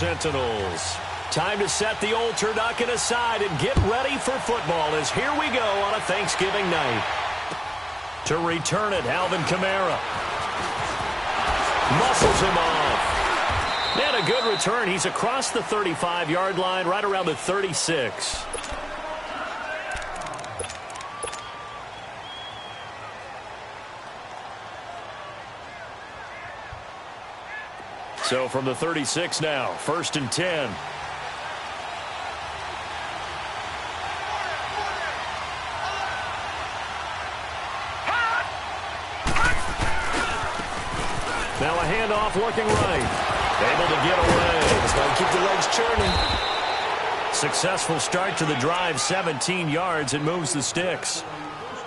Sentinels. Time to set the old turducken aside and get ready for football as here we go on a Thanksgiving night. To return it, Alvin Kamara. Muscles him off. And a good return. He's across the 35-yard line, right around the 36. So from the 36 now, 1st and 10. Now a handoff looking right. Able to get away. Just got to keep the legs churning. Successful start to the drive, 17 yards, and moves the sticks.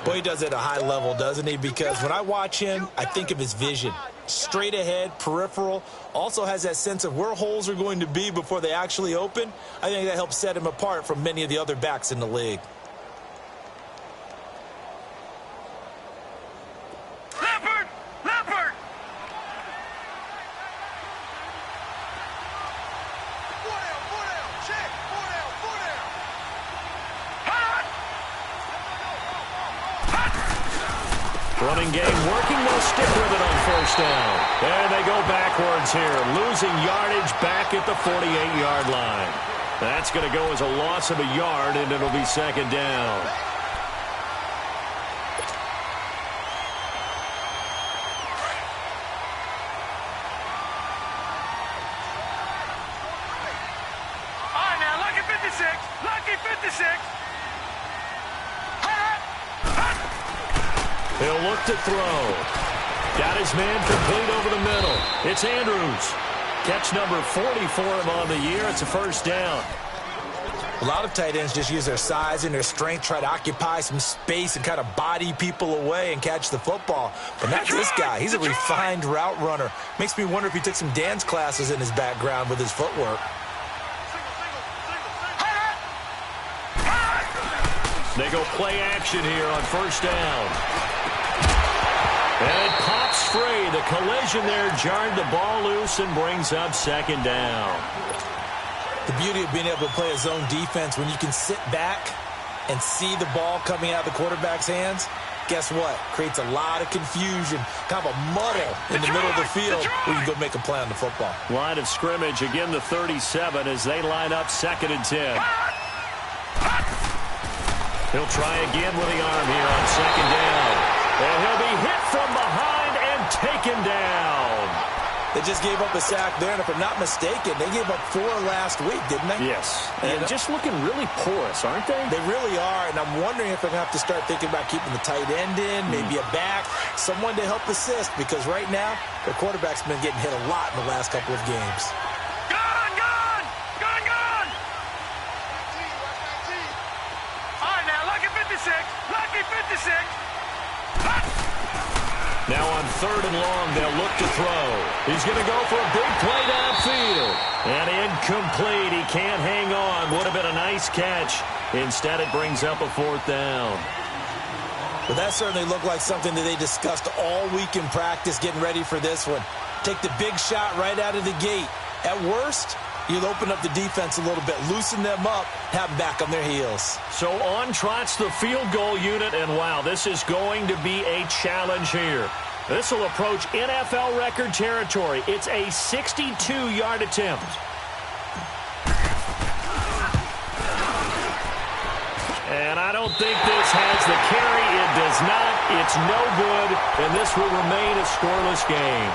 Boy, he does it at a high level, doesn't he? Because when I watch him, I think of his vision. Straight ahead, peripheral. Also has that sense of where holes are going to be before they actually open. I think that helps set him apart from many of the other backs in the league. Running game working. They'll stick with it on 1st down. And they go backwards here, losing yardage back at the 48-yard line. That's going to go as a loss of a yard, and it'll be 2nd down. All right, now, lucky 56. Lucky 56. He'll look to throw. Got his man complete over the middle. It's Andrews. Catch number 40 for him on the year. It's a 1st down. A lot of tight ends just use their size and their strength, try to occupy some space and kind of body people away and catch the football. But not this guy. He's a refined route runner. Makes me wonder if he took some dance classes in his background with his footwork. They go play action here on 1st down. And it pops free. The collision there jarred the ball loose and brings up 2nd down. The beauty of being able to play a zone defense when you can sit back and see the ball coming out of the quarterback's hands, guess what? Creates a lot of confusion, kind of a muddle in the middle of the field where you can go make a play on the football. Line of scrimmage, again the 37 as they line up 2nd and 10. He'll try again with the arm here on 2nd down. And he'll be hit from behind and taken down. They just gave up a sack there, and if I'm not mistaken, they gave up 4 last week, didn't they? Yes. And just looking really porous, aren't they? They really are, and I'm wondering if they're going to have to start thinking about keeping the tight end in, maybe a back, someone to help assist, because right now, their quarterback's been getting hit a lot in the last couple of games. Lucky 56. Now on 3rd and long, they'll look to throw. He's going to go for a big play downfield. And incomplete. He can't hang on. Would have been a nice catch. Instead, it brings up a 4th down. But that certainly looked like something that they discussed all week in practice getting ready for this one. Take the big shot right out of the gate. At worst, you'll open up the defense a little bit, loosen them up, have them back on their heels. So on trots the field goal unit, and wow, this is going to be a challenge here. This will approach NFL record territory. It's a 62-yard attempt. And I don't think this has the carry. It does not. It's no good, and this will remain a scoreless game.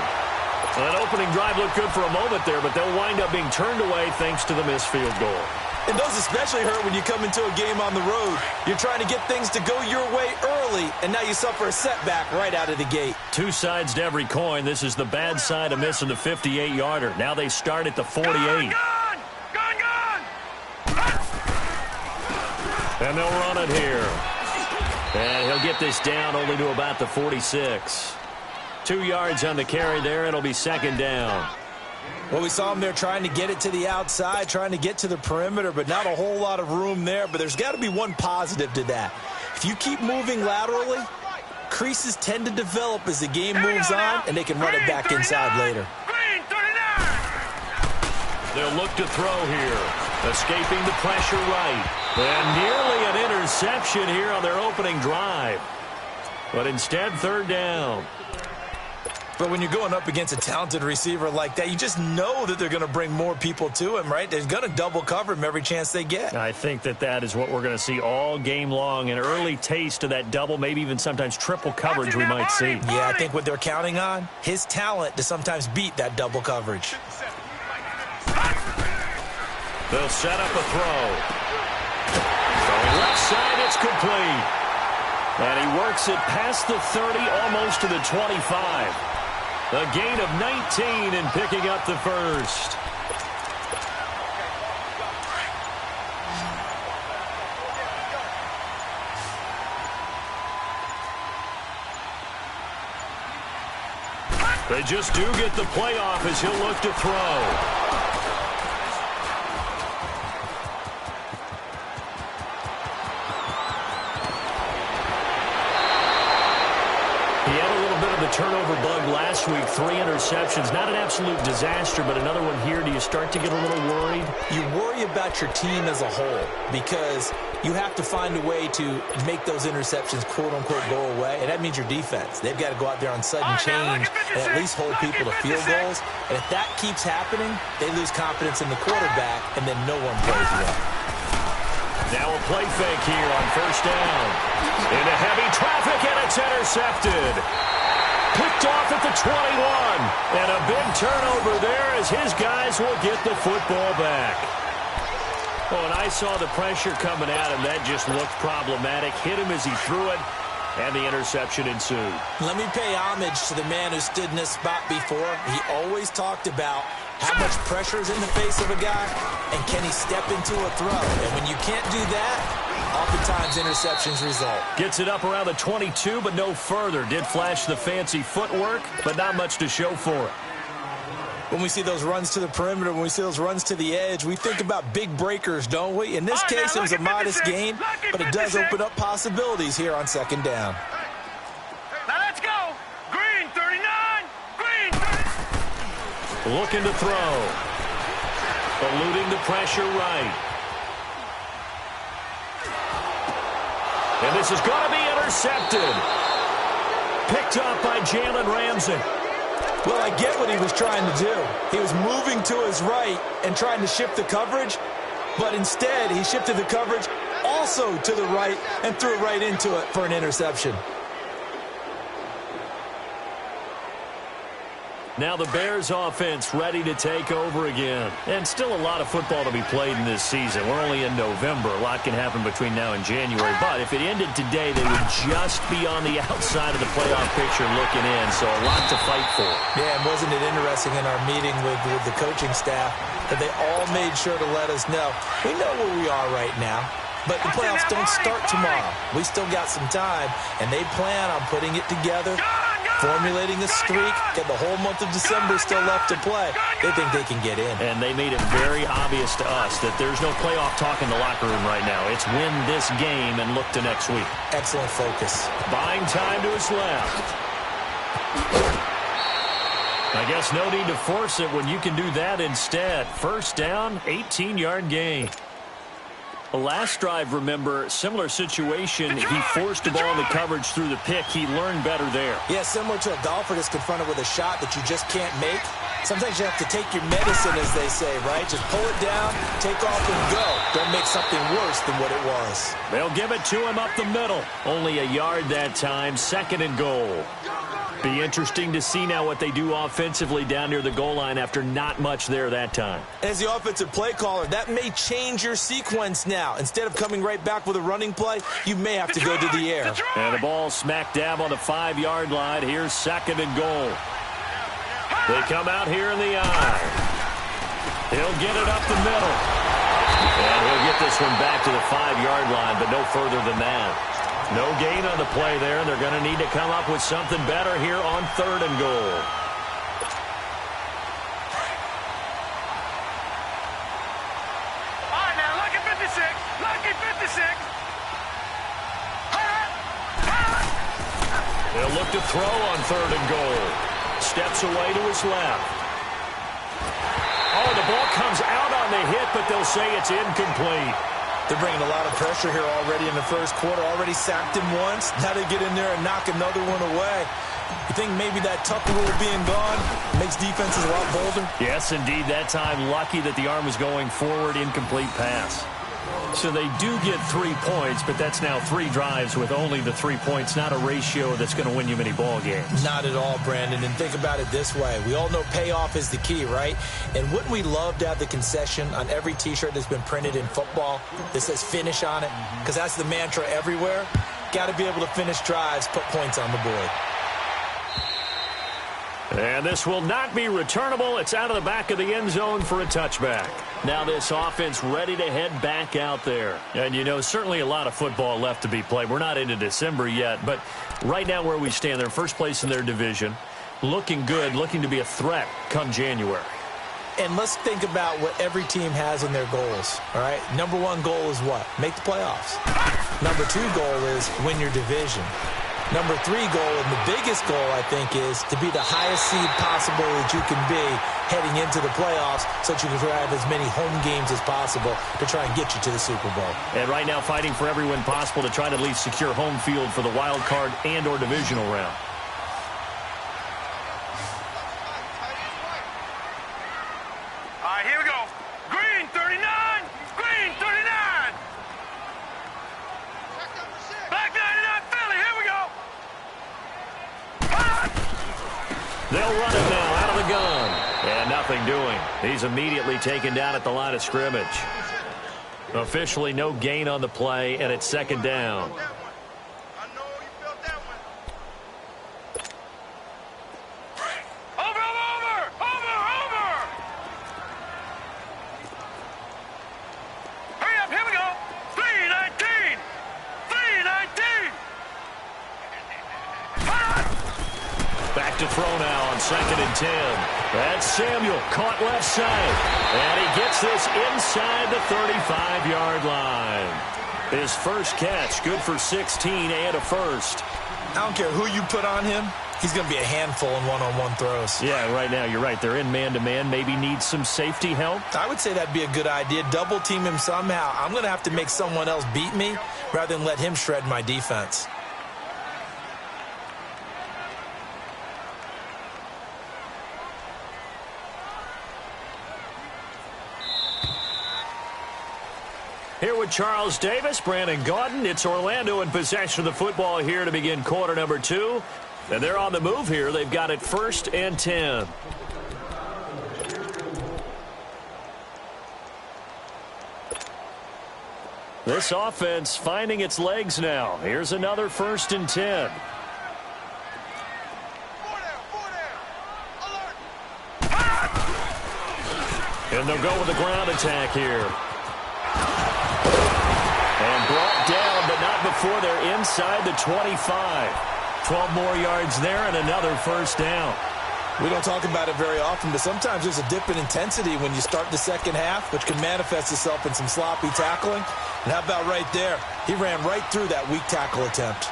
That opening drive looked good for a moment there, but they'll wind up being turned away thanks to the missed field goal. And those especially hurt when you come into a game on the road. You're trying to get things to go your way early, and now you suffer a setback right out of the gate. Two sides to every coin. This is the bad side of missing the 58-yarder. Now they start at the 48. Gone! And they'll run it here. And he'll get this down only to about the 46. 2 yards on the carry there. It'll be 2nd down. Well, we saw him there trying to get it to the outside, trying to get to the perimeter, but not a whole lot of room there. But there's got to be one positive to that. If you keep moving laterally, creases tend to develop as the game moves on, and they can run it back inside later. They'll look to throw here. Escaping the pressure right. And nearly an interception here on their opening drive. But instead, third down. But when you're going up against a talented receiver like that, you just know that they're going to bring more people to him, right? They're going to double cover him every chance they get. I think that is what we're going to see all game long. An early taste of that double, maybe even sometimes triple coverage we might see. Yeah, I think what they're counting on, his talent to sometimes beat that double coverage. They'll set up a throw. From left side, it's complete. And he works it past the 30, almost to the 25. A gain of 19 and picking up the first. They just do get the playoff as he'll look to throw. He had a little bit of the turnover bug last week. 3 interceptions. Not an absolute disaster, but another one here. Do you start to get a little worried? You worry about your team as a whole because you have to find a way to make those interceptions, quote-unquote, go away. And that means your defense. They've got to go out there on sudden change and at least hold people to field goals. And if that keeps happening, they lose confidence in the quarterback, and then no one plays well. Now a play fake here on first down. Into heavy traffic, and it's intercepted. Picked off at the 21. And a big turnover there as his guys will get the football back. Oh, and I saw the pressure coming at him. That just looked problematic. Hit him as he threw it, and the interception ensued. Let me pay homage to the man who stood in this spot before. He always talked about how much pressure is in the face of a guy, and can he step into a throw? And when you can't do that, oftentimes interceptions result. Gets it up around the 22, but no further. Did flash the fancy footwork, but not much to show for it. When we see those runs to the perimeter, when we see those runs to the edge, we think about big breakers, don't we? In this case, it was a modest gain, but it does open up possibilities here on second down. Now let's go. Green 39. Green 30. Looking to throw. Eluding the pressure right. And this is going to be intercepted. Picked up by Jalen Ramsey. Well, I get what he was trying to do. He was moving to his right and trying to shift the coverage, but instead he shifted the coverage also to the right and threw it right into it for an interception. Now the Bears offense ready to take over again. And still a lot of football to be played in this season. We're only in November. A lot can happen between now and January. But if it ended today, they would just be on the outside of the playoff picture looking in. So a lot to fight for. Yeah, and wasn't it interesting in our meeting with the coaching staff that they all made sure to let us know, we know where we are right now, but the playoffs don't start tomorrow. We still got some time, and they plan on putting it together, formulating a streak, get the whole month of December still left to play. They think they can get in. And they made it very obvious to us that there's no playoff talk in the locker room right now. It's win this game and look to next week. Excellent focus. Buying time to his left. I guess no need to force it when you can do that instead. First down, 18-yard gain. The last drive, remember, similar situation. He forced the ball in the coverage through the pick. He learned better there. Yeah, similar to a golfer that's confronted with a shot that you just can't make. Sometimes you have to take your medicine, as they say, right? Just pull it down, take off, and go. Don't make something worse than what it was. They'll give it to him up the middle. Only a yard that time, second and goal. Be interesting to see now what they do offensively down near the goal line after not much there that time. As the offensive play caller, that may change your sequence now. Instead of coming right back with a running play, you may have to go to the air. And the ball smack dab on the 5-yard line. Here's second and goal. They come out here in the eye. He'll get it up the middle. And he'll get this one back to the 5-yard line, but no further than that. No gain on the play there. They're going to need to come up with something better here on third and goal. All right, now, lucky 56. Lucky 56. They'll look to throw on third and goal. Steps away to his left. Oh, the ball comes out on the hit, but they'll say it's incomplete. They're bringing a lot of pressure here already in the first quarter. Already sacked him once. Now they get in there and knock another one away. You think maybe that Tucker rule being gone makes defenses a lot bolder? Yes, indeed. That time, lucky that the arm was going forward, incomplete pass. So they do get 3 points, but that's now 3 drives with only the 3 points, not a ratio that's going to win you many ball games. Not at all, Brandon. And think about it this way. We all know payoff is the key, right? And wouldn't we love to have the concession on every T-shirt that's been printed in football that says finish on it? Because that's the mantra everywhere. Got to be able to finish drives, put points on the board. And this will not be returnable. It's out of the back of the end zone for a touchback. Now this offense ready to head back out there. And, you know, certainly a lot of football left to be played. We're not into December yet, but right now where we stand, they're first place in their division. Looking good, looking to be a threat come January. And let's think about what every team has in their goals, all right? Number 1 goal is what? Make the playoffs. Number 2 goal is win your division. Number 3 goal, and the biggest goal, I think, is to be the highest seed possible that you can be heading into the playoffs so that you can have as many home games as possible to try and get you to the Super Bowl. And right now fighting for every win possible to try to at least secure home field for the wild card and or divisional round. All right, here we go. Green 39. Green 39. Black 99 Philly. Here we go. They'll run it now out of the gun. And nothing doing. He's immediately taken down at the line of scrimmage. Officially no gain on the play, and it's second down. To throw now on 2nd and 10. That's Samuel caught left side. And he gets this inside the 35-yard line. His first catch, good for 16 and a first. I don't care who you put on him. He's going to be a handful in one-on-one throws. Yeah, right now you're right. They're in man-to-man. Maybe needs some safety help. I would say that'd be a good idea. Double team him somehow. I'm going to have to make someone else beat me rather than let him shred my defense. Here with Charles Davis, Brandon Gaudin. It's Orlando in possession of the football here to begin quarter number 2. And they're on the move here. They've got it 1st and 10. This offense finding its legs now. Here's another 1st and 10. And they'll go with the ground attack here. And brought down, but not before they're inside the 25. 12 more yards there and another 1st down. We don't talk about it very often, but sometimes there's a dip in intensity when you start the second half, which can manifest itself in some sloppy tackling. And how about right there? He ran right through that weak tackle attempt.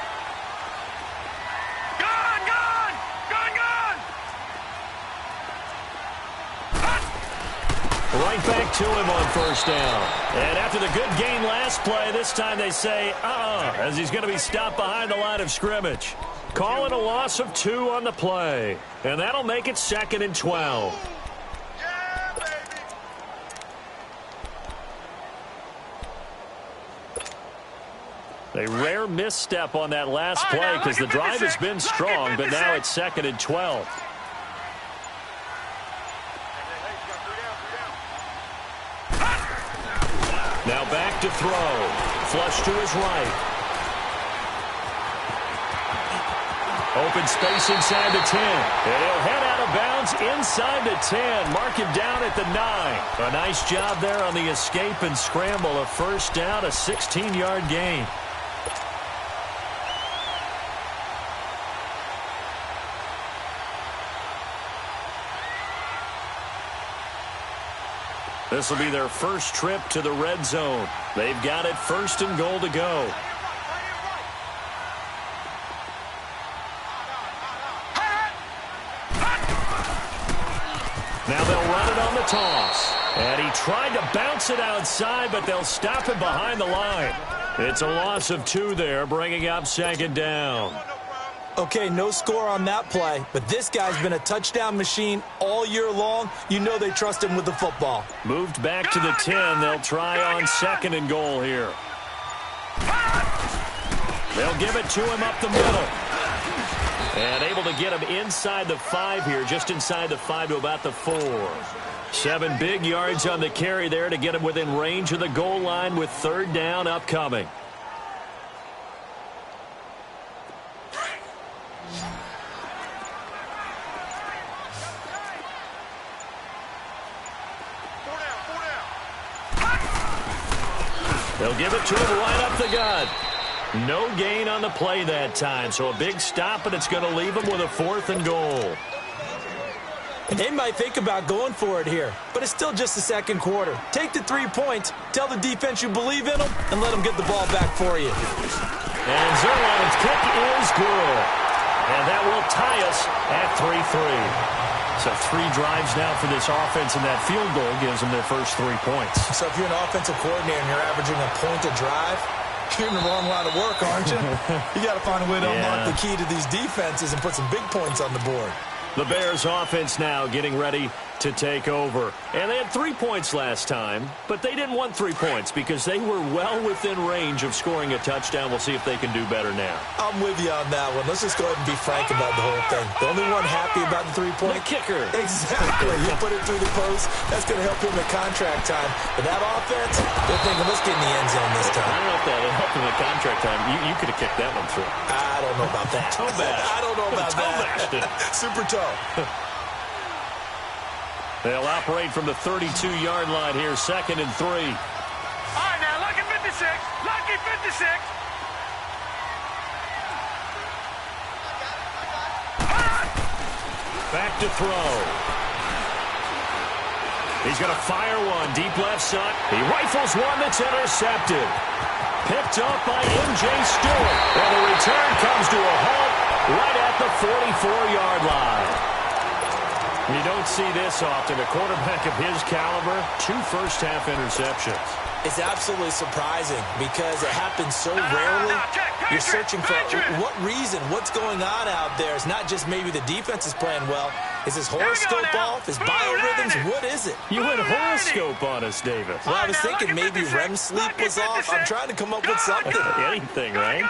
Right back to him on 1st down. And after the good gain last play, this time they say, as he's going to be stopped behind the line of scrimmage. Calling a loss of 2 on the play. And that'll make it 2nd and 12. Yeah, baby. A rare misstep on that last play because the drive has been strong, but now it's 2nd and 12. Now back to throw. Flush to his right. Open space inside the 10. And he'll head out of bounds inside the 10. Mark him down at the 9. A nice job there on the escape and scramble. A 1st down, a 16-yard gain. This will be their first trip to the red zone. They've got it 1st and goal to go. Now they'll run it on the toss. And he tried to bounce it outside, but they'll stop him behind the line. It's a loss of 2 there, bringing up 2nd down. Okay, no score on that play, but this guy's been a touchdown machine all year long. You know they trust him with the football. Moved back to the 10. They'll try on 2nd and goal here. They'll give it to him up the middle. And able to get him inside the 5 here, just inside the 5 to about the 4. 7 big yards on the carry there to get him within range of the goal line with 3rd down upcoming. They'll give it to him right up the gut. No gain on the play that time, so a big stop, and it's going to leave him with a 4th and goal. And they might think about going for it here, but it's still just the 2nd quarter. Take the 3 points, tell the defense you believe in them, and let them get the ball back for you. And Zerline's kick is good. And that will tie us at 3-3. So 3 drives now for this offense, and that field goal gives them their first 3 points. So if you're an offensive coordinator and you're averaging a point a drive, you're in the wrong line of work, aren't you? You got to find a way to unlock the key to these defenses and put some big points on the board. The Bears offense now getting ready to take over. And they had 3 points last time, but they didn't want 3 points because they were well within range of scoring a touchdown. We'll see if they can do better now. I'm with you on that one. Let's just go ahead and be frank about the whole thing. The only one happy about the 3-point? The kicker. Exactly. You put it through the post. That's going to help him at contract time. But that offense, they're thinking, let's get in the end zone this time. I don't know if that would help him at contract time. You could have kicked that one through. I don't know about that. Toe bash. I don't know about that. Super toe. They'll operate from the 32-yard line here, 2nd and 3. All right, now, lucky 56. Lucky 56. Back to throw. He's going to fire one. Deep left side. He rifles one that's intercepted. Picked up by M.J. Stewart. And the return comes to a halt right at the 44-yard line. You don't see this often. A quarterback of his caliber, 2 first-half interceptions. It's absolutely surprising because it happens so rarely. You're searching for what reason, what's going on out there. It's not just maybe the defense is playing well. Is his horoscope off? His biorhythms? What is it? You went horoscope on us, David. Well, I was thinking maybe REM sleep was off. I'm trying to come up with something. Anything, right?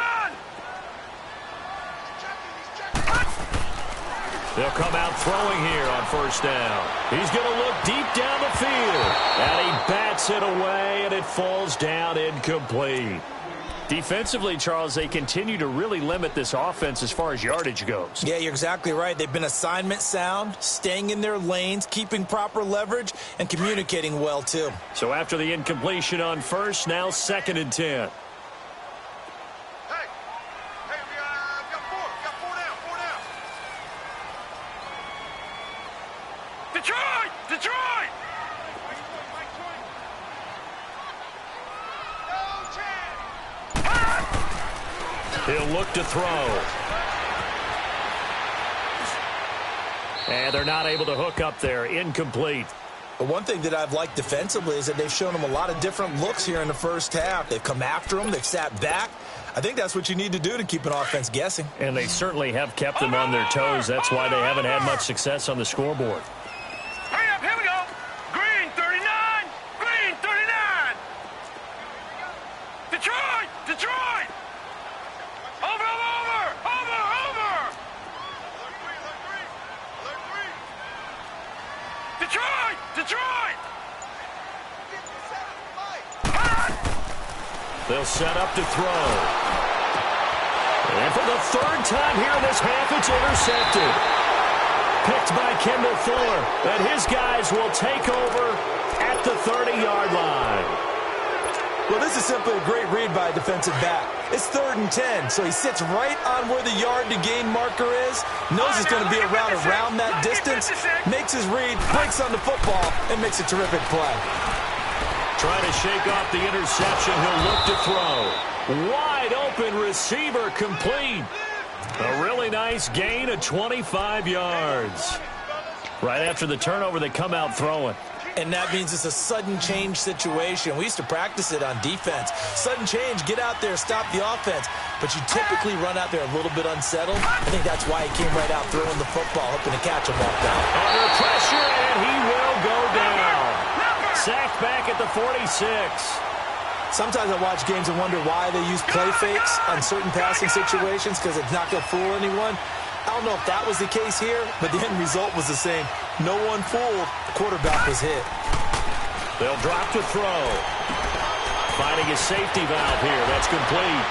They'll come out throwing here on 1st down. He's going to look deep down the field. And he bats it away, and it falls down incomplete. Defensively, Charles, they continue to really limit this offense as far as yardage goes. Yeah, you're exactly right. They've been assignment sound, staying in their lanes, keeping proper leverage, and communicating well, too. So after the incompletion on 1st, now 2nd and 10. Detroit! He'll look to throw. And they're not able to hook up there. Incomplete. But one thing that I've liked defensively is that they've shown them a lot of different looks here in the 1st half. They've come after them. They've sat back. I think that's what you need to do to keep an offense guessing. And they certainly have kept them on their toes. That's why they haven't had much success on the scoreboard. Hurry up, here we go. Green 39. Green 39. Detroit! Over! Detroit! They'll set up to throw. And for the 3rd time here in this half, it's intercepted. Picked by Kendall Fuller. And his guys will take over at the 30-yard line. Well, this is simply a great read by a defensive back. It's 3rd and 10, so he sits right on where the yard-to-gain marker is, knows it's going to be a route around that distance, makes his read, breaks on the football, and makes a terrific play. Trying to shake off the interception. He'll look to throw. Wide open receiver complete. A really nice gain of 25 yards. Right after the turnover, they come out throwing. And that means it's a sudden change situation. We used to practice it on defense. Sudden change, get out there, stop the offense. But you typically run out there a little bit unsettled. I think that's why he came right out throwing the football, hoping to catch him off down. Under pressure, and he will go down. Sacked back at the 46. Sometimes I watch games and wonder why they use play fakes on certain passing situations, because it's not going to fool anyone. I don't know if that was the case here, but the end result was the same. No one fooled. The quarterback was hit. They'll drop to throw. Finding his safety valve here. That's complete.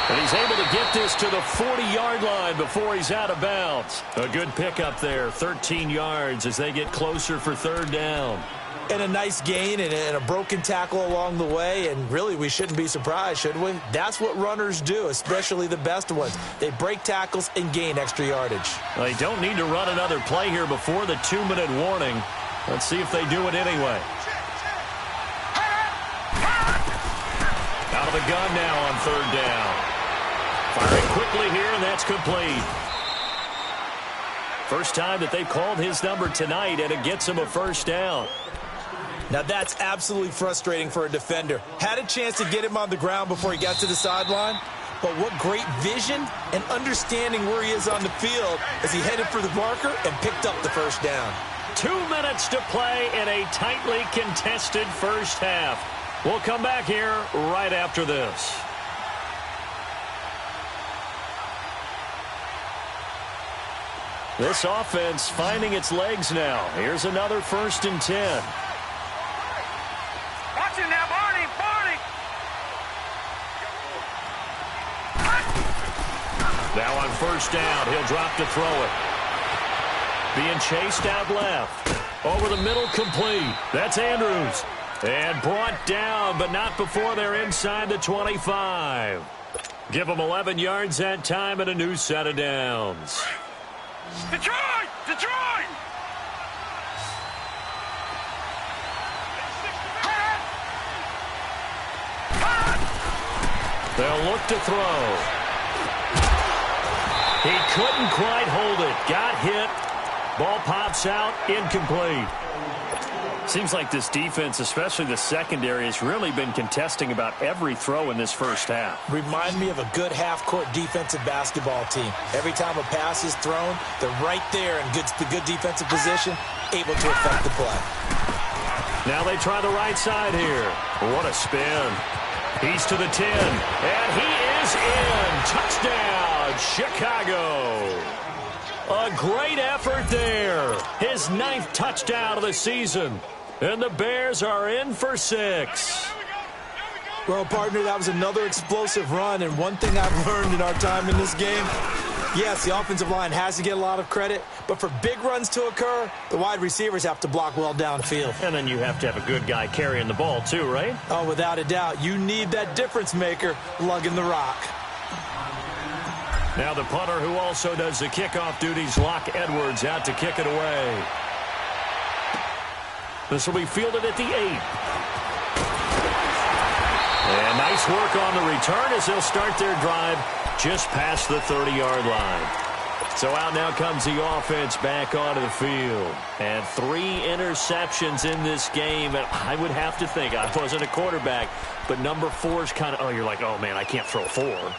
And he's able to get this to the 40-yard line before he's out of bounds. A good pickup there, 13 yards as they get closer for third down. And a nice gain and a broken tackle along the way. And really, we shouldn't be surprised, should we? That's what runners do, especially the best ones. They break tackles and gain extra yardage. They don't need to run another play here before the 2-minute warning. Let's see if they do it anyway. Out of the gun now on third down. Firing quickly here, and that's complete. First time that they've called his number tonight, and it gets him a first down. Now that's absolutely frustrating for a defender. Had a chance to get him on the ground before he got to the sideline, but what great vision and understanding where he is on the field as he headed for the marker and picked up the first down. 2 minutes to play in a tightly contested first half. We'll come back here right after this. This offense finding its legs now. Here's another 1st and 10. Watch it now, Barney! Barney! Now on first down, he'll drop to throw it. Being chased out left. Over the middle, complete. That's Andrews. And brought down, but not before they're inside the 25. Give them 11 yards that time and a new set of downs. Detroit! Detroit! They'll look to throw. He couldn't quite hold it. Got hit. Ball pops out. Incomplete. Seems like this defense, especially the secondary, has really been contesting about every throw in this first half. Remind me of a good half-court defensive basketball team. Every time a pass is thrown, they're right there in good defensive position, able to affect the play. Now they try the right side here. What a spin. He's to the 10, and he is in. Touchdown, Chicago. A great effort there. His 9th touchdown of the season. And the Bears are in for 6. Well, partner, that was another explosive run, and one thing I've learned in our time in this game, yes, the offensive line has to get a lot of credit, but for big runs to occur, the wide receivers have to block well downfield. And then you have to have a good guy carrying the ball too, right? Oh, without a doubt. You need that difference maker lugging the rock. Now the punter who also does the kickoff duties, Locke Edwards, out to kick it away. This will be fielded at the 8. And nice work on the return as they'll start their drive just past the 30-yard line. So out now comes the offense back onto the field. And 3 interceptions in this game. And I would have to think, I wasn't a quarterback, but number 4 is kind of, oh, you're like, oh, man, I can't throw 4.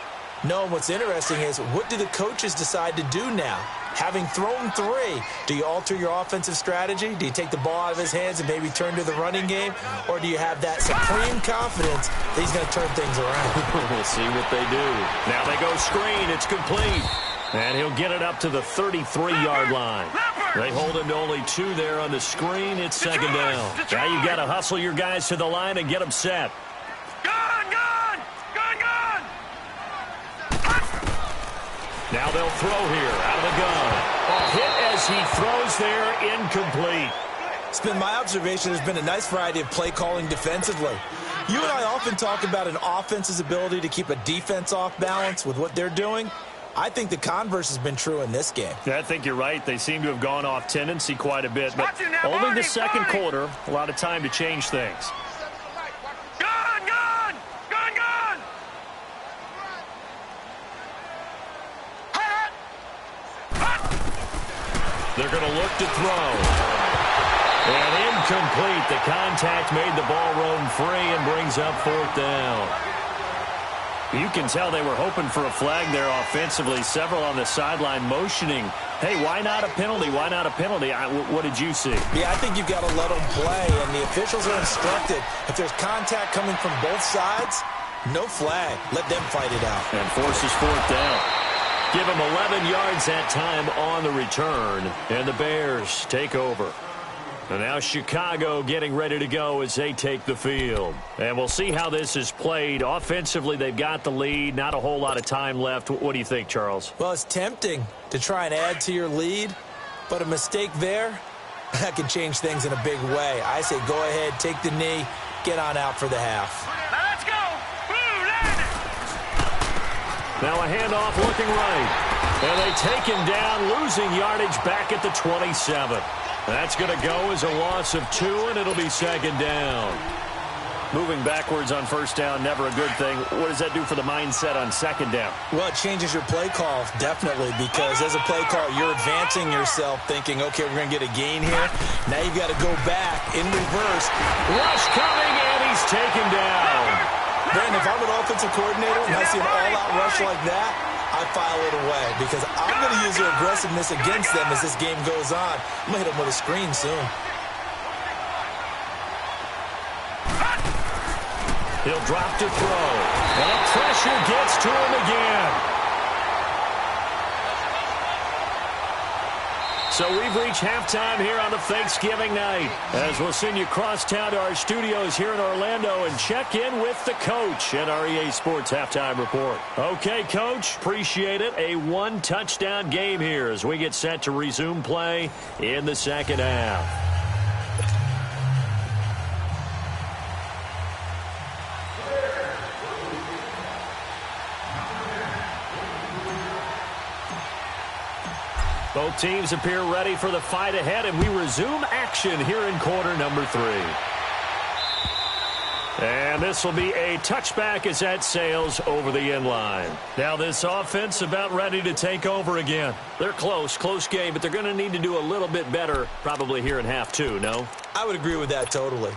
No, what's interesting is, what do the coaches decide to do now? Having thrown 3, do you alter your offensive strategy? Do you take the ball out of his hands and maybe turn to the running game? Or do you have that supreme confidence that he's going to turn things around? We'll see what they do. Now they go screen. It's complete. And he'll get it up to the 33-yard line. They hold him to only 2 there on the screen. It's 2nd down. Now you've got to hustle your guys to the line and get them set. Now they'll throw here out of the gun. A hit as he throws there, incomplete. It's been my observation there's been a nice variety of play calling defensively. You and I often talk about an offense's ability to keep a defense off balance with what they're doing. I think the converse has been true in this game. Yeah, I think you're right. They seem to have gone off tendency quite a bit, but only the second quarter, a lot of time to change things. They're going to look to throw. And incomplete. The contact made the ball roam free and brings up 4th down. You can tell they were hoping for a flag there offensively. Several on the sideline motioning, hey, why not a penalty? Why not a penalty? What did you see? Yeah, I think you've got to let them play, and the officials are instructed. If there's contact coming from both sides, no flag. Let them fight it out. And forces 4th down. Give them 11 yards that time on the return, and the Bears take over. And now Chicago getting ready to go as they take the field. And we'll see how this is played. Offensively, they've got the lead. Not a whole lot of time left. What do you think, Charles? Well, it's tempting to try and add to your lead, but a mistake there, that can change things in a big way. I say go ahead, take the knee, get on out for the half. Now let's go. Blue landed. Now a handoff looking right. And they take him down, losing yardage back at the 27. That's going to go as a loss of 2, and it'll be 2nd down. Moving backwards on 1st down, never a good thing. What does that do for the mindset on 2nd down? Well, it changes your play call, definitely, because as a play call, you're advancing yourself thinking, okay, we're going to get a gain here. Now you've got to go back in reverse. Rush coming, and he's taken down. Brandon, if I'm an offensive coordinator and I see an all-out rush like that, I file it away because I'm going to use their aggressiveness against them as this game goes on. I'm going to hit them with a screen soon. He'll drop to throw. And pressure gets to him again. So we've reached halftime here on the Thanksgiving night, as we'll send you across town to our studios here in Orlando and check in with the coach at our EA Sports Halftime Report. Okay, Coach, appreciate it. A 1-touchdown game here as we get set to resume play in the 2nd half. Both teams appear ready for the fight ahead, and we resume action here in quarter number 3. And this will be a touchback as that sails over the end line. Now this offense about ready to take over again. They're close game, but they're going to need to do a little bit better probably here in half 2, no? I would agree with that totally.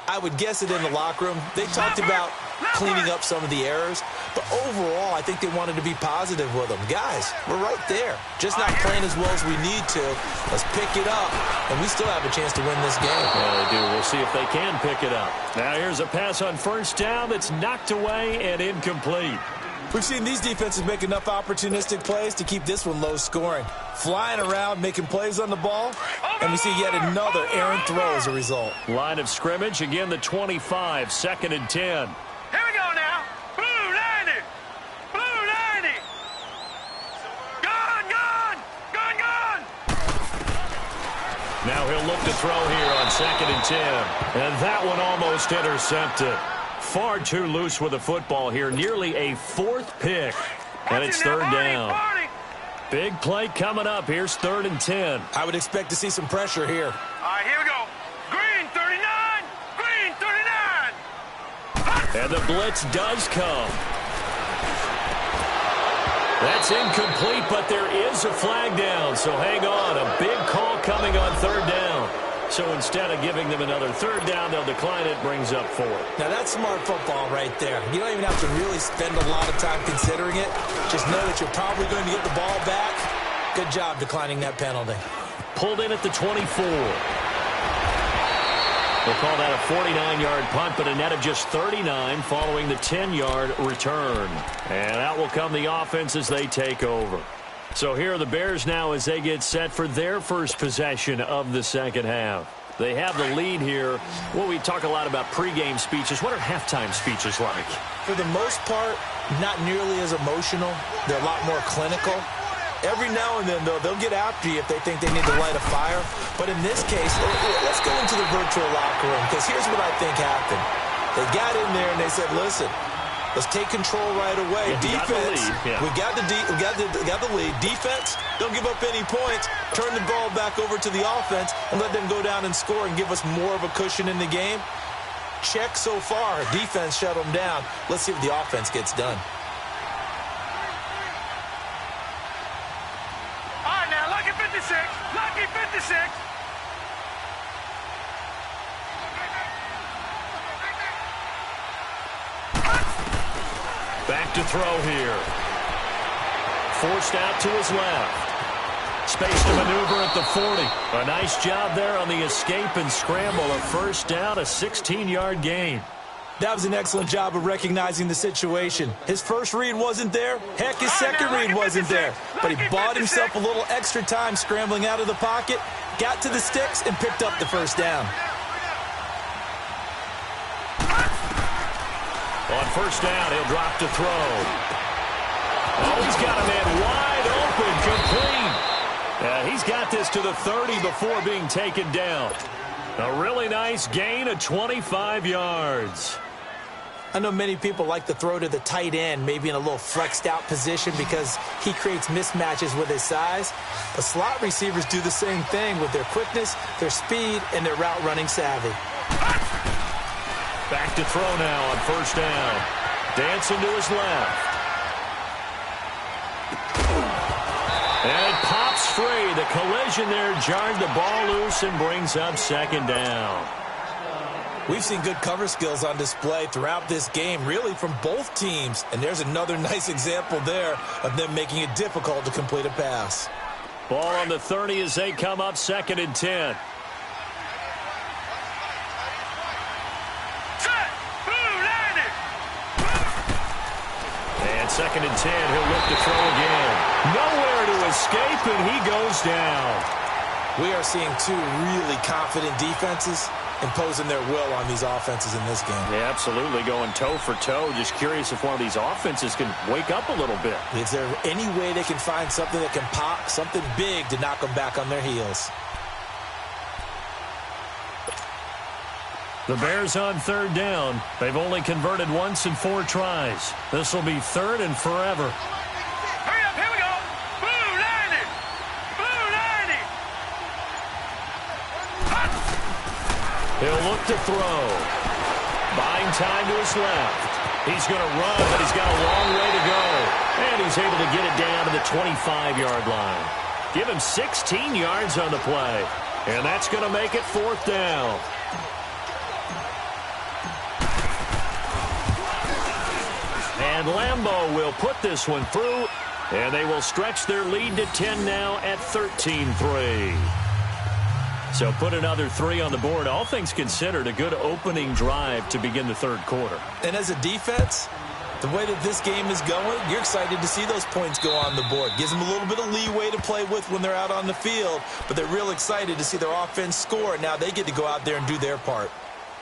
I would guess it in the locker room. They talked about cleaning up some of the errors, but overall, I think they wanted to be positive with them. Guys, we're right there. Just not playing as well as we need to. Let's pick it up, and we still have a chance to win this game. Yeah, they do. We'll see if they can pick it up. Now here's a pass on 1st down that's knocked away and incomplete. We've seen these defenses make enough opportunistic plays to keep this one low scoring. Flying around, making plays on the ball, and we see yet another errant throw as a result. Line of scrimmage, again the 25, 2nd and 10. Here we go now. Blue 90. Blue 90. Gone. Now he'll look to throw here on 2nd and 10. And that one almost intercepted. Far too loose with the football here. Nearly a 4th pick. And it's 3rd down. Big play coming up. Here's 3rd and 10. I would expect to see some pressure here. All right, here we go. Green 39. Green 39. And the blitz does come. That's incomplete, but there is a flag down. So hang on. A big call coming on 3rd down. So instead of giving them another 3rd down, they'll decline it, brings up 4th. Now that's smart football right there. You don't even have to really spend a lot of time considering it. Just know that you're probably going to get the ball back. Good job declining that penalty. Pulled in at the 24. We'll call that a 49-yard punt, but a net of just 39 following the 10-yard return. And out will come the offense as they take over. So here are the Bears now as they get set for their first possession of the 2nd half. They have the lead here. Well, we talk a lot about pregame speeches. What are halftime speeches like? For the most part, not nearly as emotional. They're a lot more clinical. Every now and then, though, they'll get after you if they think they need to light a fire. But in this case, let's go into the virtual locker room, because here's what I think happened. They got in there and they said, listen, let's take control right away. Yeah, defense, we got the lead. Defense, don't give up any points. Turn the ball back over to the offense and let them go down and score and give us more of a cushion in the game. Check so far. Defense shut them down. Let's see what the offense gets done. All right, now, lucky 56. Lucky 56. Back to throw here. Forced out to his left. Space to maneuver at the 40. A nice job there on the escape and scramble. A first down, a 16-yard gain. That was an excellent job of recognizing the situation. His first read wasn't there. Heck, his second read wasn't there. But he bought himself a little extra time scrambling out of the pocket, got to the sticks, and picked up the first down. On first down, he'll drop to throw. Oh, he's got a man wide open, complete. He's got this to the 30 before being taken down. A really nice gain of 25 yards. I know many people like to throw to the tight end, maybe in a little flexed out position because he creates mismatches with his size. But slot receivers do the same thing with their quickness, their speed, and their route running savvy. Back to throw now on first down. Dancing to his left. And it pops free. The collision there jarred the ball loose and brings up second down. We've seen good cover skills on display throughout this game, really from both teams. And there's another nice example there of them making it difficult to complete a pass. Ball on the 30 as they come up 2nd and 10. And 2nd and 10, he'll look to throw again. Nowhere to escape, and he goes down. We are seeing two really confident defenses imposing their will on these offenses in this game. Yeah, absolutely, going toe for toe. Just curious if one of these offenses can wake up a little bit. Is there any way they can find something that can pop, something big to knock them back on their heels? The Bears on 3rd down. They've only converted once in 4 tries. This will be 3rd and forever. Hurry up, here we go. Blue 90. Blue 90. He'll look to throw. Buying time to his left. He's going to run, but he's got a long way to go. And he's able to get it down to the 25-yard line. Give him 16 yards on the play. And that's going to make it 4th down. And Lambeau will put this one through, and they will stretch their lead to 10 now at 13-3. So put another 3 on the board. All things considered, a good opening drive to begin the 3rd quarter. And as a defense, the way that this game is going, you're excited to see those points go on the board. Gives them a little bit of leeway to play with when they're out on the field, but they're real excited to see their offense score. Now they get to go out there and do their part.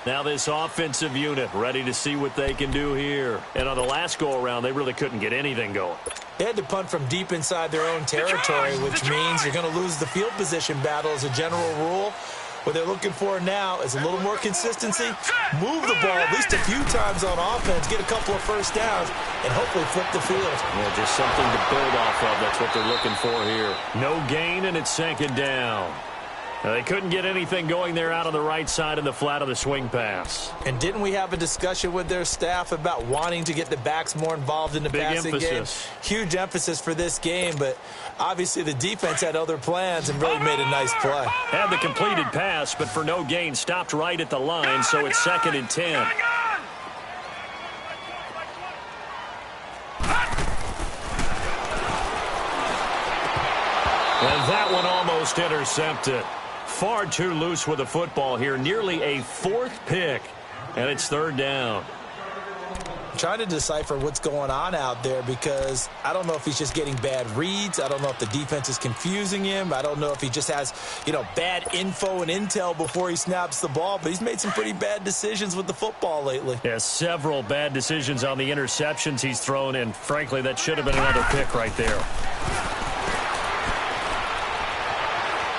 Now this offensive unit ready to see what they can do here. And on the last go-around, they really couldn't get anything going. They had to punt from deep inside their own territory, which means you're going to lose the field position battle as a general rule. What they're looking for now is a little more consistency, move the ball at least a few times on offense, get a couple of first downs, and hopefully flip the field. Yeah, just something to build off of. That's what they're looking for here. No gain, and it's 2nd down. They couldn't get anything going there out on the right side of the flat of the swing pass. And didn't we have a discussion with their staff about wanting to get the backs more involved in the passing game? Huge emphasis for this game, but obviously the defense had other plans and really made a nice play. Had the completed pass, but for no gain, stopped right at the line, so it's 2nd and 10. And that one almost intercepted. Far too loose with the football here. Nearly a 4th pick. And it's 3rd down. I'm trying to decipher what's going on out there because I don't know if he's just getting bad reads. I don't know if the defense is confusing him. I don't know if he just has, bad info and intel before he snaps the ball. But he's made some pretty bad decisions with the football lately. Yeah, several bad decisions on the interceptions he's thrown in. Frankly, that should have been another pick right there.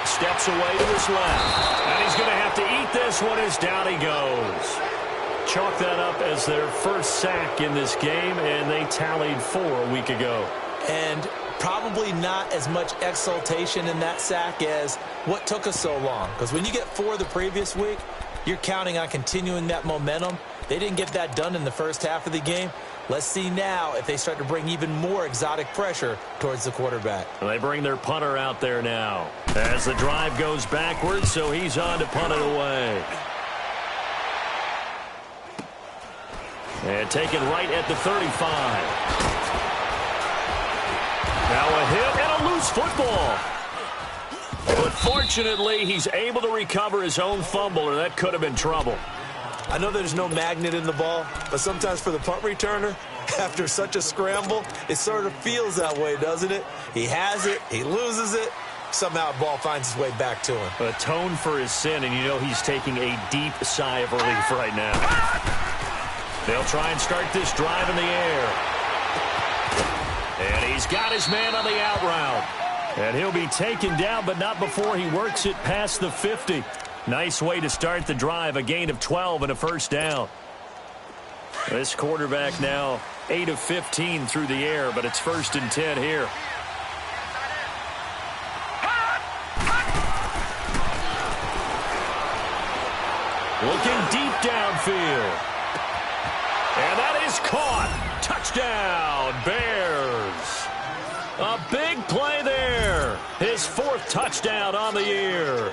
Steps away to his left. And he's going to have to eat this one as down he goes. Chalk that up as their first sack in this game, and they tallied 4 a week ago. And probably not as much exultation in that sack as what took us so long. Because when you get 4 the previous week, you're counting on continuing that momentum. They didn't get that done in the first half of the game. Let's see now if they start to bring even more exotic pressure towards the quarterback. Well, they bring their punter out there now as the drive goes backwards, so he's on to punt it away. And taken right at the 35. Now a hit and a loose football. But fortunately, he's able to recover his own fumble, or that could have been trouble. I know there's no magnet in the ball, but sometimes for the punt returner, after such a scramble, it sort of feels that way, doesn't it? He has it, he loses it, somehow the ball finds its way back to him. Atone for his sin, and you know he's taking a deep sigh of relief right now. They'll try and start this drive in the air. And he's got his man on the out route. And he'll be taken down, but not before he works it past the 50. Nice way to start the drive, a gain of 12 and a first down. This quarterback now 8 of 15 through the air, but it's 1st and 10 here. Looking deep downfield. And that is caught. Touchdown, Bears. A big play there. His 4th touchdown on the year.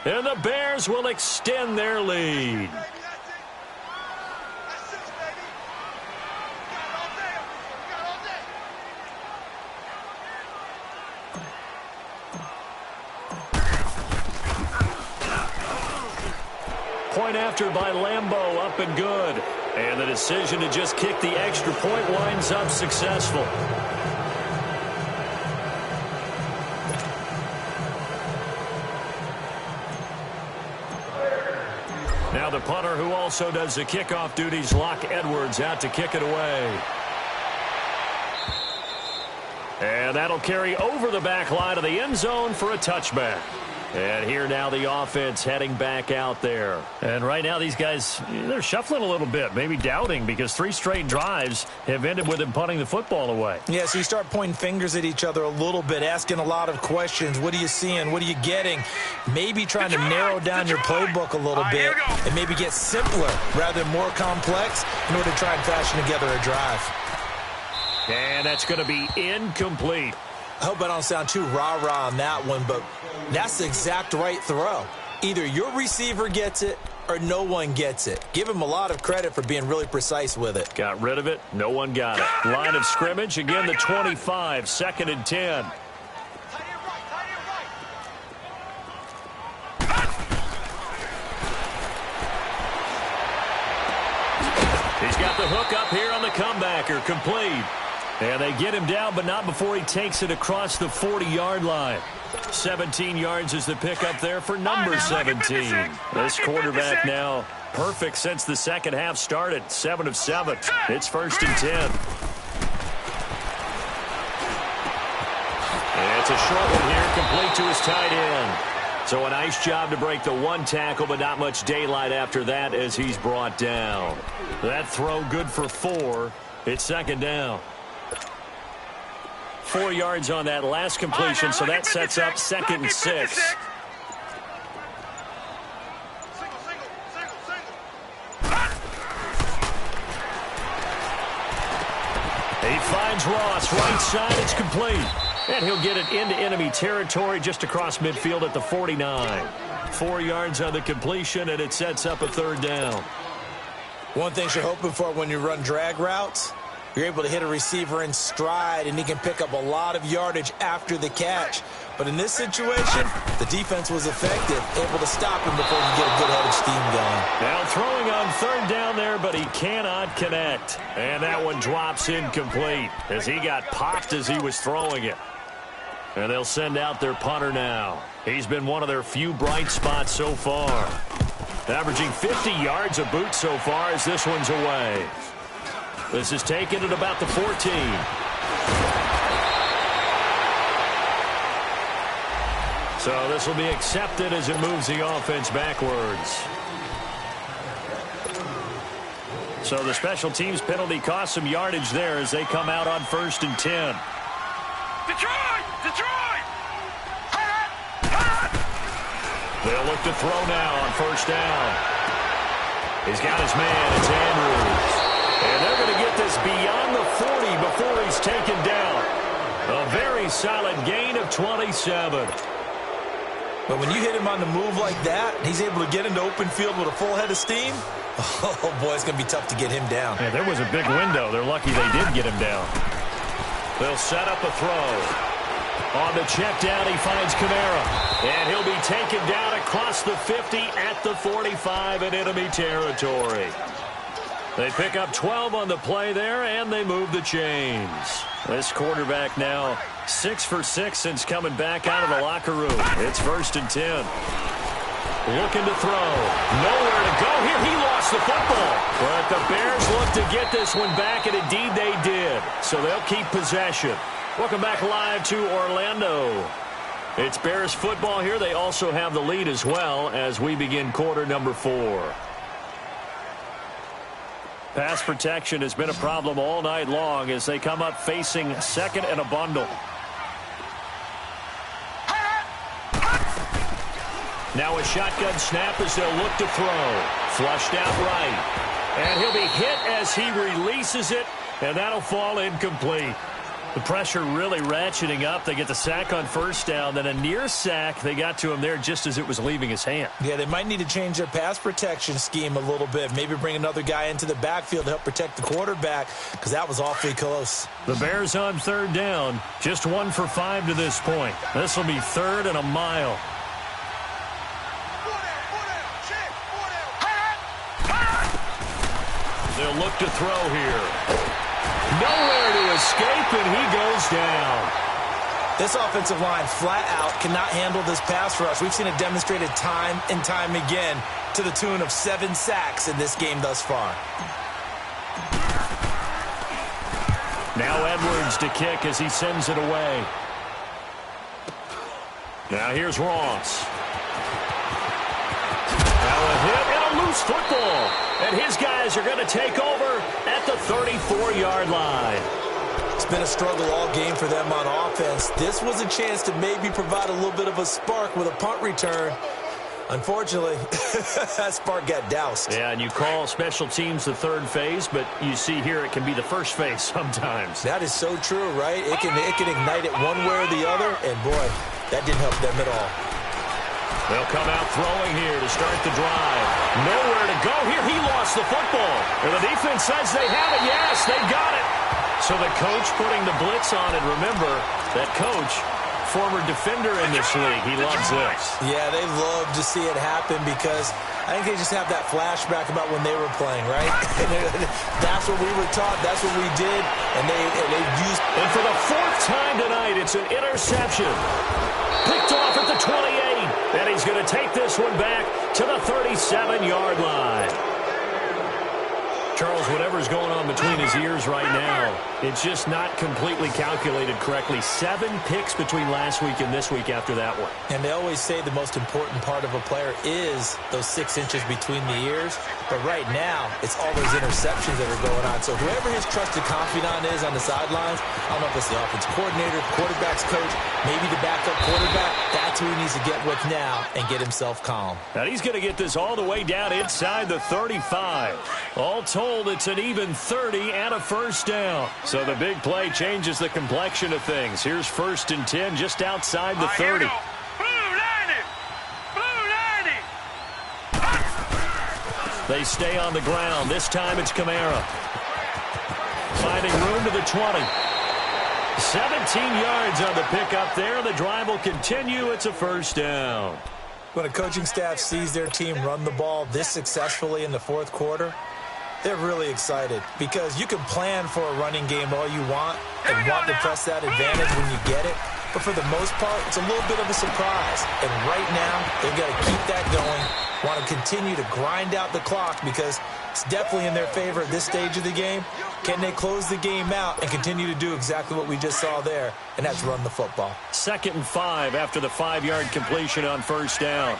And the Bears will extend their lead. Point after by Lambeau, up and good. And the decision to just kick the extra point winds up successful. Now the punter, who also does the kickoff duties, Locke Edwards, out to kick it away. And that'll carry over the back line of the end zone for a touchback. And here now the offense heading back out there. And right now these guys, they're shuffling a little bit, maybe doubting, because 3 straight drives have ended with them punting the football away. Yeah, so you start pointing fingers at each other a little bit, asking a lot of questions. What are you seeing? What are you getting? Maybe trying to narrow down your playbook a little bit and maybe get simpler rather than more complex in order to try and fashion together a drive. And that's going to be incomplete. I hope I don't sound too rah-rah on that one, but that's the exact right throw. Either your receiver gets it or no one gets it. Give him a lot of credit for being really precise with it. Got rid of it. No one got it. Line of scrimmage, again the 25, 2nd and 10. He's got the hook up here on the comebacker, complete. And they get him down, but not before he takes it across the 40-yard line. 17 yards is the pickup there for number 17. This quarterback now perfect since the second half started. 7 of 7. It's 1st and 10. And it's a short one here, complete to his tight end. So a nice job to break the 1 tackle, but not much daylight after that as he's brought down. That throw good for 4. It's 2nd down. 4 yards on that last completion, so that sets up 2nd and 6. He finds Ross, right side, it's complete. And he'll get it into enemy territory just across midfield at the 49. 4 yards on the completion, and it sets up a 3rd down. One thing you're hoping for when you run drag routes, you're able to hit a receiver in stride, and he can pick up a lot of yardage after the catch. But in this situation, the defense was effective, able to stop him before he could get a good head of steam going. Now throwing on 3rd down there, but he cannot connect. And that one drops incomplete as he got popped as he was throwing it. And they'll send out their punter now. He's been one of their few bright spots so far. Averaging 50 yards a boot so far as this one's away. This is taken at about the 14. So this will be accepted as it moves the offense backwards. So the special teams penalty cost some yardage there as they come out on 1st and 10. Detroit! Detroit! They'll look to throw now on 1st down. He's got his man. It's Andrews. And they're going to get this beyond the 40 before he's taken down. A very solid gain of 27. But when you hit him on the move like that, he's able to get into open field with a full head of steam. Oh, boy, it's going to be tough to get him down. Yeah, there was a big window. They're lucky they did get him down. They'll set up a throw. On the check down, he finds Kamara. And he'll be taken down across the 50 at the 45 in enemy territory. They pick up 12 on the play there, and they move the chains. This quarterback now 6 for 6 since coming back out of the locker room. It's 1st and 10. Looking to throw. Nowhere to go here. He lost the football. But the Bears look to get this one back, and indeed they did. So they'll keep possession. Welcome back live to Orlando. It's Bears football here. They also have the lead as well as we begin quarter number 4. Pass protection has been a problem all night long as they come up facing second and a bundle. Now a shotgun snap as they'll look to throw. Flushed out right. And he'll be hit as he releases it, and that'll fall incomplete. The pressure really ratcheting up. They get the sack on 1st down, then a near sack. They got to him there just as it was leaving his hand. Yeah, they might need to change their pass protection scheme a little bit. Maybe bring another guy into the backfield to help protect the quarterback, because that was awfully close. The Bears on 3rd down. Just 1 for 5 to this point. This will be 3rd and a mile. They'll look to throw here. Nowhere to escape, and he goes down. This offensive line flat out cannot handle this pass rush. We've seen it demonstrated time and time again to the tune of 7 sacks in this game thus far. Now Edwards to kick as he sends it away. Now here's Ross. Now a hit and a loose football. And his guys are going to take over at the 34-yard line. It's been a struggle all game for them on offense. This was a chance to maybe provide a little bit of a spark with a punt return. Unfortunately, that spark got doused. Yeah, and you call special teams the 3rd phase, but you see here it can be the 1st phase sometimes. That is so true, right? It can ignite it one way or the other, and boy, that didn't help them at all. They'll come out throwing here to start the drive. Nowhere to go here. He lost the football. And the defense says they have it. Yes, they've got it. So the coach putting the blitz on, and remember, that coach, former defender in this league, he loves this. Yeah, they love to see it happen because I think they just have that flashback about when they were playing, right? That's what we were taught. That's what we did. And they used. And for the 4th time tonight, it's an interception. Picked off at the 28. And he's going to take this one back to the 37-yard line. Charles, whatever's going on between his ears right now, it's just not completely calculated correctly. 7 picks between last week and this week after that one. And they always say the most important part of a player is those 6 inches between the ears. But right now, it's all those interceptions that are going on. So whoever his trusted confidant is on the sidelines, I don't know if it's the offensive coordinator, quarterback's coach, maybe the backup quarterback, that's who he needs to get with now and get himself calm. Now he's going to get this all the way down inside the 35. All told, it's an even 30 and a 1st down. So the big play changes the complexion of things. Here's 1st and 10 just outside the 30. They stay on the ground. This time it's Kamara. Finding room to the 20. 17 yards on the pickup there. The drive will continue. It's a 1st down. When a coaching staff sees their team run the ball this successfully in the 4th quarter, they're really excited because you can plan for a running game all you want and want to press that advantage when you get it. But for the most part, it's a little bit of a surprise. And right now, they've got to keep that going, want to continue to grind out the clock because it's definitely in their favor at this stage of the game. Can they close the game out and continue to do exactly what we just saw there, and that's run the football. 2nd and 5 after the 5-yard completion on 1st down.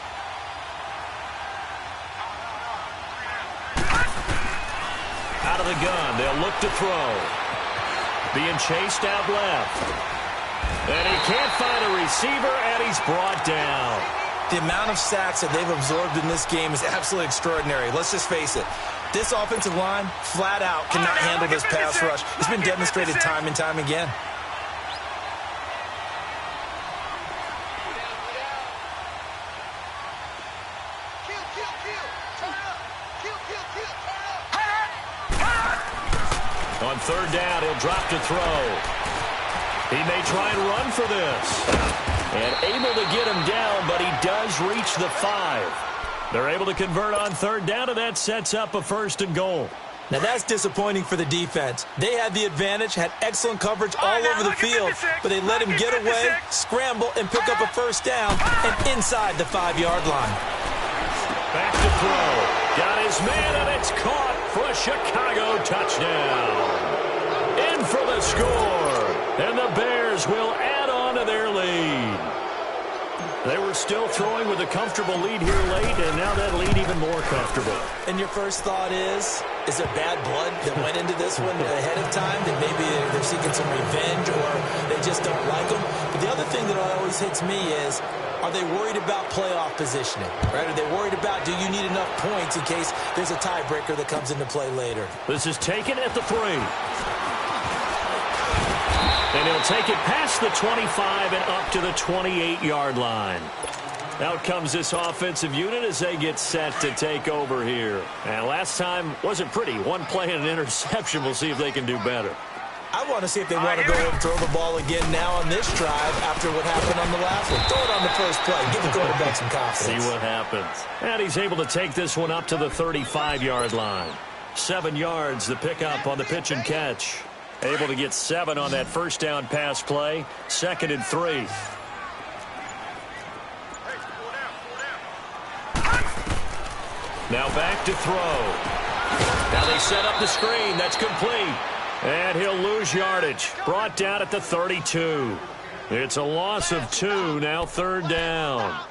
Out of the gun, they'll look to throw. Being chased out left. And he can't find a receiver, and he's brought down. The amount of sacks that they've absorbed in this game is absolutely extraordinary. Let's just face it. This offensive line, flat out, cannot handle this pass rush. It's been demonstrated time and time again. Kill. Turn up. Kill. On third down, he'll drop to throw. He may try and run for this. And able to get him down, but he does reach the 5. They're able to convert on third down, and that sets up a 1st and goal. Now, that's disappointing for the defense. They had the advantage, had excellent coverage all over the field, but they let him get away, scramble, and pick up a 1st down and inside the 5-yard line. Back to throw. Got his man, and it's caught for a Chicago touchdown. In for the score, and the Bears will add on to their lead. They were still throwing with a comfortable lead here late, and now that lead even more comfortable. And your first thought is there bad blood that went into this one ahead of time, that maybe they're seeking some revenge or they just don't like them? But the other thing that always hits me is, are they worried about playoff positioning? Right? Are they worried about, do you need enough points in case there's a tiebreaker that comes into play later? This is taken at the 3. And he'll take it past the 25 and up to the 28-yard line. Out comes this offensive unit as they get set to take over here. And last time wasn't pretty. One play and an interception. We'll see if they can do better. I want to see if they want to go and throw the ball again now on this drive after what happened on the last one. Throw it on the first play. Give the quarterback some confidence. See what happens. And he's able to take this one up to the 35-yard line. 7 yards, the pickup on the pitch and catch. Able to get 7 on that first down pass play. 2nd and 3. Now back to throw. Now they set up the screen. That's complete. And he'll lose yardage. Brought down at the 32. It's a loss of 2. Now 3rd down.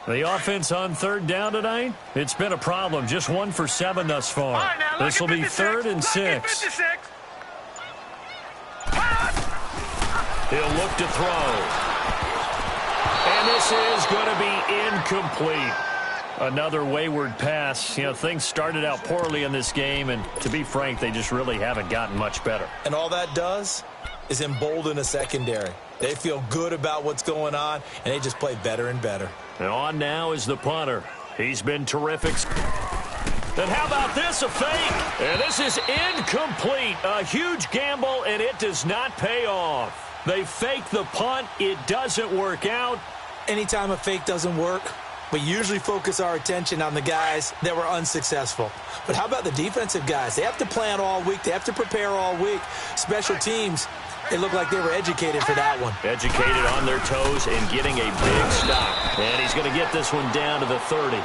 The offense on 3rd down tonight, it's been a problem. Just 1 for 7 thus far. Right, this will be 3rd and 6. He'll look to throw. And this is going to be incomplete. Another wayward pass. You know, things started out poorly in this game, and to be frank, they just really haven't gotten much better. And all that does is embolden a secondary. They feel good about what's going on, and they just play better and better. And on now is the punter. He's been terrific. And how about this, a fake? And this is incomplete. A huge gamble, and it does not pay off. They fake the punt. It doesn't work out. Anytime a fake doesn't work, we usually focus our attention on the guys that were unsuccessful. But how about the defensive guys? They have to plan all week. They have to prepare all week. Special teams, it looked like they were educated for that one. Educated on their toes and getting a big stop. And he's going to get this one down to the 30.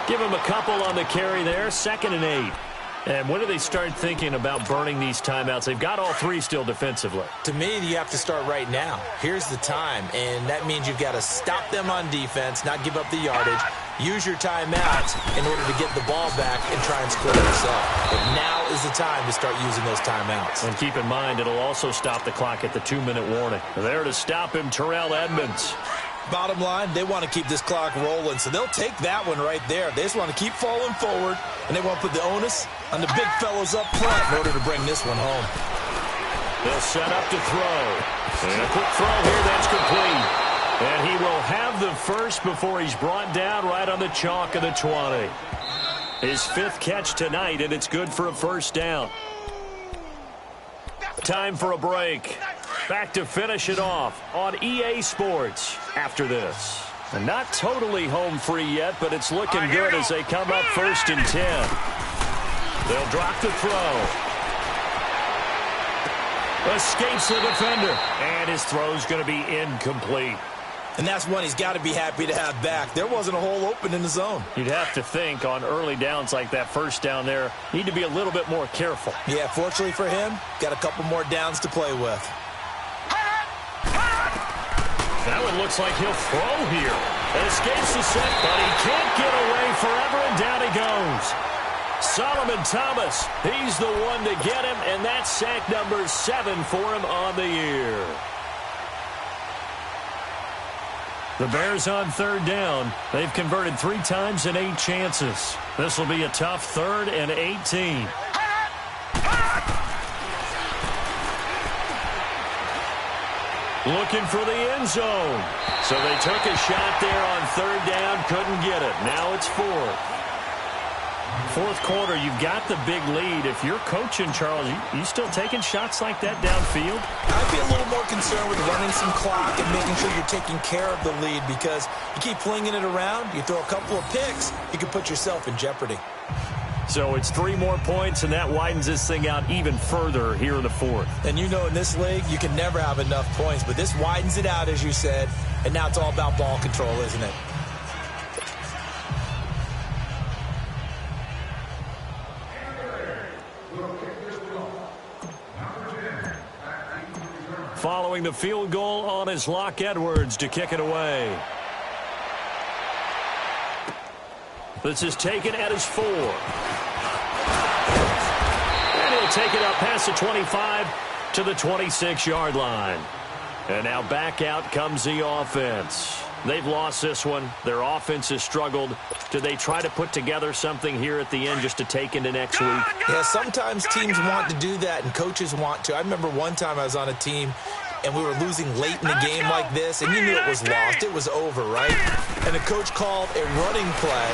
Give him a couple on the carry there. 2nd and 8. And when do they start thinking about burning these timeouts? They've got all 3 still defensively. To me, you have to start right now. Here's the time, and that means you've got to stop them on defense, not give up the yardage, use your timeouts in order to get the ball back and try and score yourself. But now is the time to start using those timeouts. And keep in mind, it'll also stop the clock at the 2-minute warning. There to stop him, Terrell Edmonds. Bottom line, they want to keep this clock rolling, so they'll take that one right there. They just want to keep falling forward, and they want to put the onus on the big fellows up front in order to bring this one home. They'll set up to throw. And a quick throw here, that's complete. And he will have the first before he's brought down right on the chalk of the 20. His 5th catch tonight, and it's good for a 1st down. Time for a break. Back to finish it off on EA Sports after this. And not totally home free yet, but it's looking good as they come up 1st and 10. They'll drop the throw. Escapes the defender. And his throw's going to be incomplete. And that's one he's got to be happy to have back. There wasn't a hole open in the zone. You'd have to think on early downs like that 1st down there, need to be a little bit more careful. Yeah, fortunately for him, got a couple more downs to play with. That one looks like he'll throw here. Escapes the set, but he can't get away forever, and down he goes. Solomon Thomas, he's the one to get him, and that's sack number 7 for him on the year. The Bears on 3rd down. They've converted 3 times in 8 chances. This will be a tough 3rd and 18. Looking for the end zone. So they took a shot there on 3rd down, couldn't get it. Now it's 4th. Fourth quarter, you've got the big lead. If you're coaching, Charles, you still taking shots like that downfield? I'd be a little more concerned with running some clock and making sure you're taking care of the lead, because you keep flinging it around, you throw a couple of picks, you can put yourself in jeopardy. So it's 3 more points, and that widens this thing out even further here in the fourth. And you know in this league, you can never have enough points, but this widens it out, as you said, and now it's all about ball control, isn't it? Following the field goal on is Locke Edwards to kick it away. This is taken at his 4. And he'll take it up past the 25 to the 26-yard line. And now back out comes the offense. They've lost this one. Their offense has struggled. Do they try to put together something here at the end just to take into next week? Yeah, sometimes teams want to do that and coaches want to. I remember one time I was on a team and we were losing late in the game like this, and you knew it was lost. It was over, right? And the coach called a running play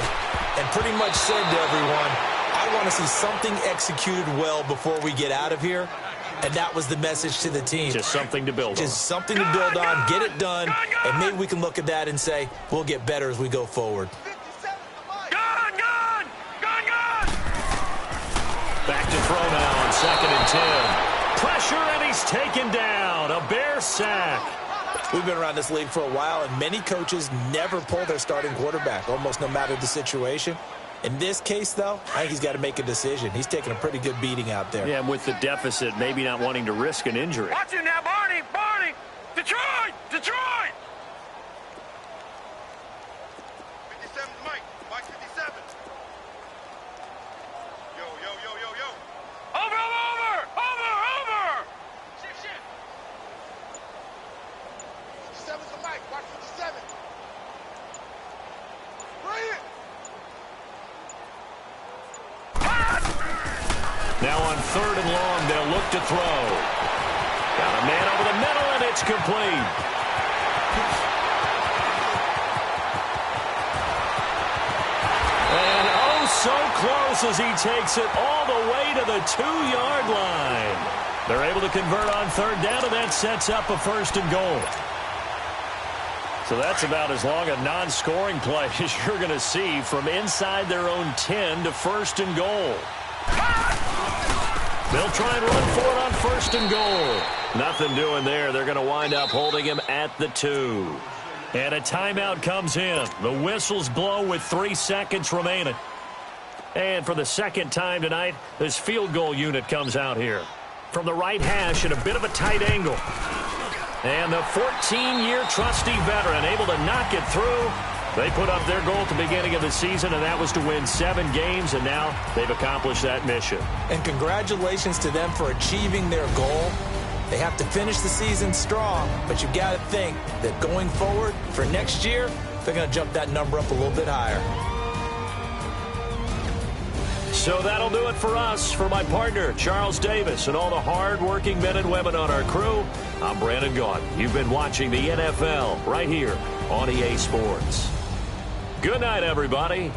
and pretty much said to everyone, I want to see something executed well before we get out of here. And that was the message to the team. Just something to build on. Just something to build on, get it done, and maybe we can look at that and say, we'll get better as we go forward. Back to throw now on 2nd and 10. Pressure, and he's taken down. A Bear sack. We've been around this league for a while, and many coaches never pull their starting quarterback, almost no matter the situation. In this case, though, I think he's got to make a decision. He's taking a pretty good beating out there. Yeah, and with the deficit, maybe not wanting to risk an injury. Watch it now, Barney! Barney! Detroit! Detroit! 57's Mike. Mike 57. Yo, yo, yo, yo, yo. Over, over, over! Over, over! Shift, shift. 57's the Mike. Mike 57. Bring it! Now on 3rd and long, they'll look to throw. Got a man over the middle, and it's complete. And oh, so close as he takes it all the way to the 2-yard line. They're able to convert on 3rd down, and that sets up a 1st and goal. So that's about as long a non-scoring play as you're going to see from inside their own 10 to 1st and goal. They'll try and run for it on 1st and goal. Nothing doing there. They're going to wind up holding him at the 2. And a timeout comes in. The whistles blow with 3 seconds remaining. And for the second time tonight, this field goal unit comes out here. From the right hash at a bit of a tight angle. And the 14-year trusty veteran able to knock it through. They put up their goal at the beginning of the season, and that was to win 7 games, and now they've accomplished that mission. And congratulations to them for achieving their goal. They have to finish the season strong, but you've got to think that going forward for next year, they're going to jump that number up a little bit higher. So that'll do it for us. For my partner, Charles Davis, and all the hard-working men and women on our crew, I'm Brandon Gaudin. You've been watching the NFL right here on EA Sports. Good night, everybody.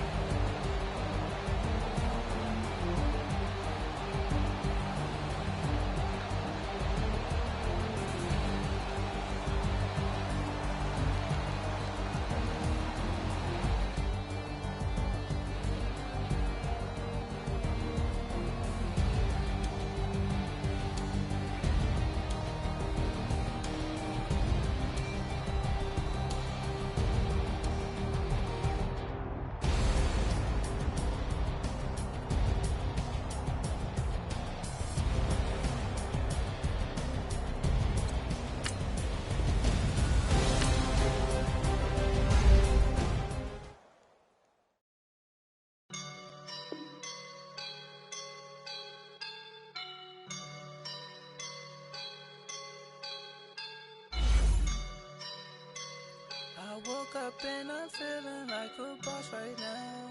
I woke up and I'm feeling like a boss right now.